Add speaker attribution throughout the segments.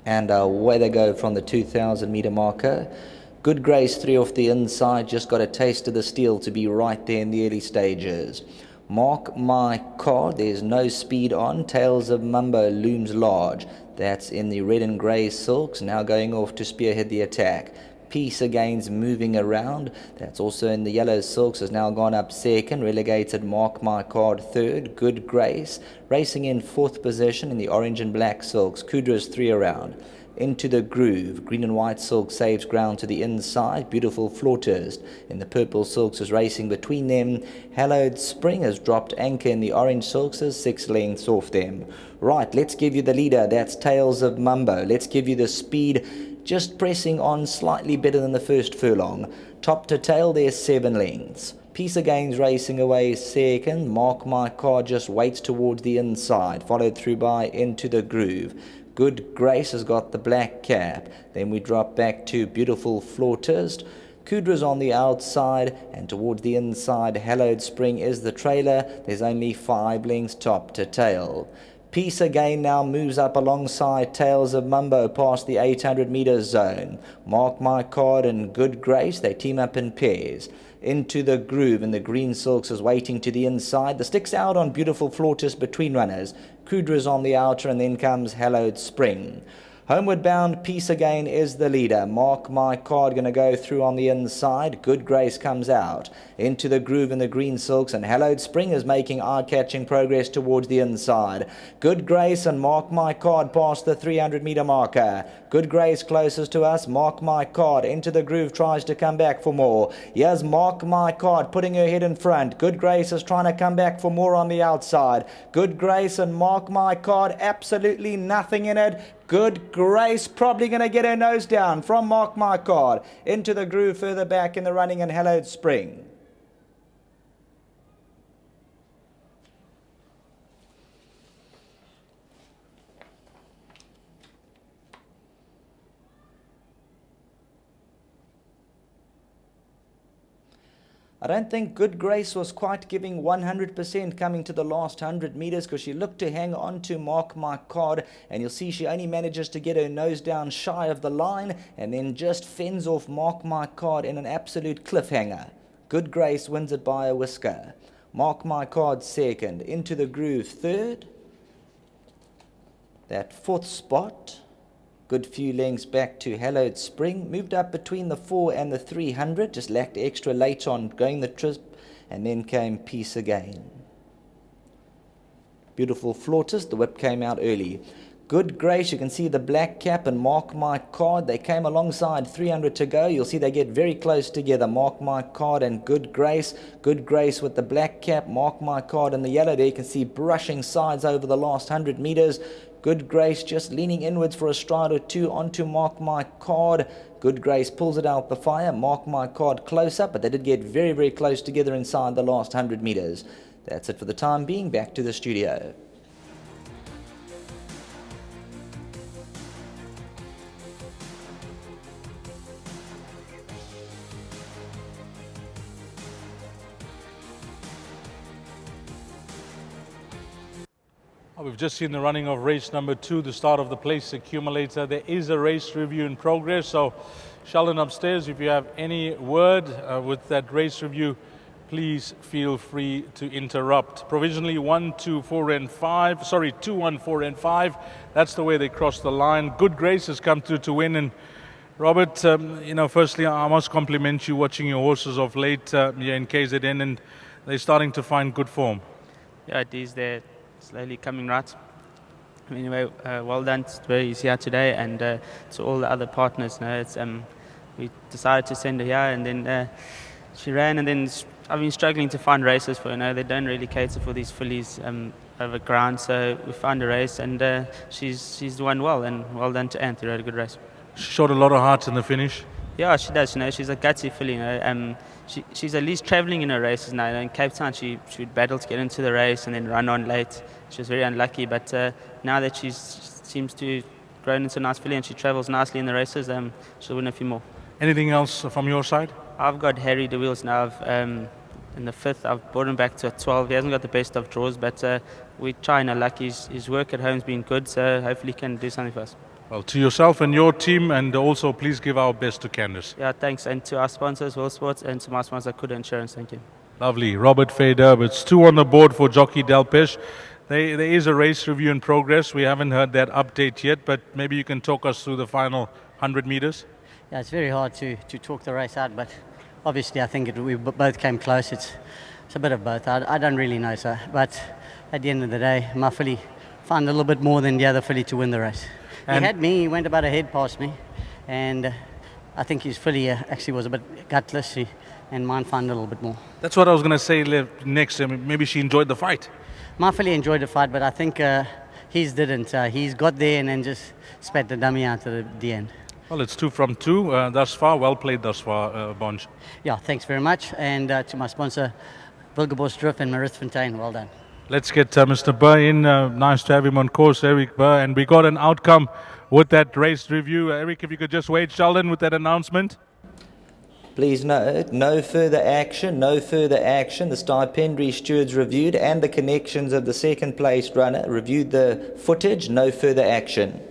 Speaker 1: And away they go from the 2,000 meter marker. Good Grace 3 off the inside, just got a taste of the steel to be right there in the early stages. Mark My Card, there's no speed on. Tails of Mumbo looms large. That's in the red and grey silks, now going off to spearhead the attack. Peace Again's moving around. That's also in the yellow silks, has now gone up second. Relegated Mark My Card third. Good Grace racing in fourth position in the orange and black silks. Kudra's 3 around. Into the Groove. Green and white silk saves ground to the inside. Beautiful Flautist in the purple silks is racing between them. Hallowed Spring has dropped anchor in the orange silks, is 6 lengths off them. Right, let's give you the leader. That's Tails of Mumbo. Let's give you the speed. Just pressing on slightly better than the first furlong. Top to tail, there's 7 lengths. Peace Again's racing away second. Mark My Card just waits towards the inside, followed through by Into the Groove. Good Grace has got the black cap. Then we drop back to Beautiful Flautist. Kudra's on the outside, and towards the inside, Hallowed Spring is the trailer. There's only 5 lengths top to tail. Peace Again now moves up alongside Tails of Mumbo past the 800 metre zone. Mark My Card and Good Grace, they team up in pairs. Into the Groove, and the green silks is waiting to the inside. The sticks out on Beautiful Flautist between runners. Kudra's on the outer, and then comes Hallowed Spring. Homeward bound, Peace Again is the leader. Mark My Card going to go through on the inside. Good Grace comes out. Into the Groove in the green silks, and Hallowed Spring is making eye-catching progress towards the inside. Good Grace and Mark My Card past the 300 metre marker. Good Grace closest to us. Mark My Card Into the Groove tries to come back for more. Here's Mark My Card putting her head in front. Good Grace is trying to come back for more on the outside. Good Grace and Mark My Card, absolutely nothing in it. Good Grace probably going to get her nose down from Mark My Card. Into the Groove further back in the running, and Hallowed Spring. I don't think Good Grace was quite giving 100% coming to the last 100 metres, because she looked to hang on to Mark My Card, and you'll see she only manages to get her nose down shy of the line and then just fends off Mark My Card in an absolute cliffhanger. Good Grace wins it by a whisker. Mark My Card second. Into the Groove third. That fourth spot. Good few lengths back to Hallowed Spring. Moved up between the 4 and the 300. Just lacked extra late on going the trip. And then came Peace Again. Beautiful Flautist. The whip came out early. Good Grace, you can see the black cap and Mark My Card. They came alongside 300 to go. You'll see they get very close together. Mark My Card and Good Grace. Good Grace with the black cap. Mark My Card in the yellow there. You can see brushing sides over the last 100 metres. Good Grace just leaning inwards for a stride or two onto Mark My Card. Good Grace pulls it out the fire. Mark My Card close up, but they did get very, very close together inside the last 100 metres. That's it for the time being. Back to the studio.
Speaker 2: We've just seen the running of race number 2, the start of the place accumulator. There is a race review in progress, so Sheldon upstairs, if you have any word with that race review, please feel free to interrupt. Provisionally 1, 2, 4 and 5, sorry, 2, 1, 4 and 5. That's the way they cross the line. Good Grace has come through to win, and Robert, firstly I must compliment you watching your horses of late here in KZN, and they're starting to find good form.
Speaker 3: Yeah, it is. They're slowly coming right. Anyway, well done to he's here today, and to all the other partners. We decided to send her here, and then she ran, and then I've been struggling to find races for her. They don't really cater for these fillies over ground, so we found a race, and she's won well, and well done to Anth, who had a good race.
Speaker 2: She showed a lot of heart in the finish.
Speaker 3: Yeah, she does. She's a gutsy filly. She's at least travelling in her races now. In Cape Town, she would battle to get into the race and then run on late. She was very unlucky, but now that she seems to grown into a nice filly and she travels nicely in the races, she'll win a few more.
Speaker 2: Anything else from your side?
Speaker 3: I've got Harry de Wheels now. in the 5th. I've brought him back to a 12. He hasn't got the best of draws, but we try and luck. His work at home's been good, so hopefully he can do something for us.
Speaker 2: Well, to yourself and your team, and also please give our best to Candice.
Speaker 3: Yeah, thanks. And to our sponsors, World Sports, and to my sponsor, Kuda Insurance. Thank you.
Speaker 2: Lovely. Robert Fader, it's 2 on the board for Jockey Delpesh. There is a race review in progress. We haven't heard that update yet, but maybe you can talk us through the final 100 meters.
Speaker 4: Yeah, it's very hard to talk the race out, but obviously I think we both came close. It's a bit of both. I don't really know, so. But at the end of the day, my filly found a little bit more than the other filly to win the race. He had me, he went about a head past me, and I think his filly actually was a bit gutless, and mine found a little bit more.
Speaker 2: That's what I was going to say next. Maybe she enjoyed the fight.
Speaker 4: My filly enjoyed the fight, but I think his didn't. He's got there and then just spat the dummy out at the end.
Speaker 2: Well, it's 2 from 2 thus far. Well played thus far, Bonge.
Speaker 4: Yeah, thanks very much. And to my sponsor, Wilgerbos Drift and Marith Fontaine, well done.
Speaker 2: Let's get Mr. Burr in. Nice to have him on course, Eric Burr. And we got an outcome with that race review. Eric, if you could just wait, Sheldon, with that announcement.
Speaker 1: Please note, no further action, no further action. The stipendiary stewards reviewed and the connections of the second placed runner reviewed the footage, no further action.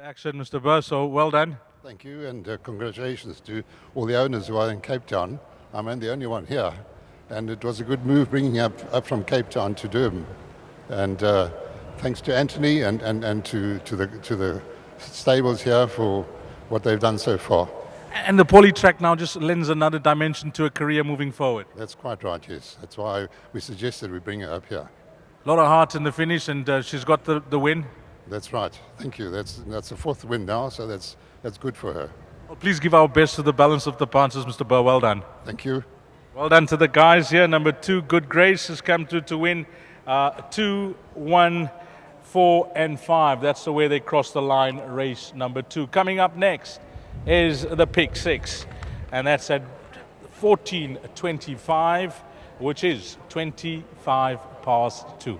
Speaker 2: Action, Mr. Burr, so well done.
Speaker 5: Thank you, and congratulations to all the owners who are in Cape Town. I'm the only one here, and it was a good move bringing up from Cape Town to Durban. And thanks to Anthony and to the stables here for what they've done so far.
Speaker 2: And the poly track now just lends another dimension to a career moving forward.
Speaker 5: That's quite right, yes. That's why we suggested we bring her up here.
Speaker 2: A lot of heart in the finish, and she's got the win.
Speaker 5: That's right. Thank you. That's the 4th win now, so that's good for her.
Speaker 2: Well, please give our best to the balance of the Panthers, Mr. Burr. Well done.
Speaker 5: Thank you.
Speaker 2: Well done to the guys here. Number 2, Good Grace, has come to win 2, 1, 4, and 5. That's the way they cross the line, race number 2. Coming up next is the Pick 6, and that's at 14:25, which is 25 past 2.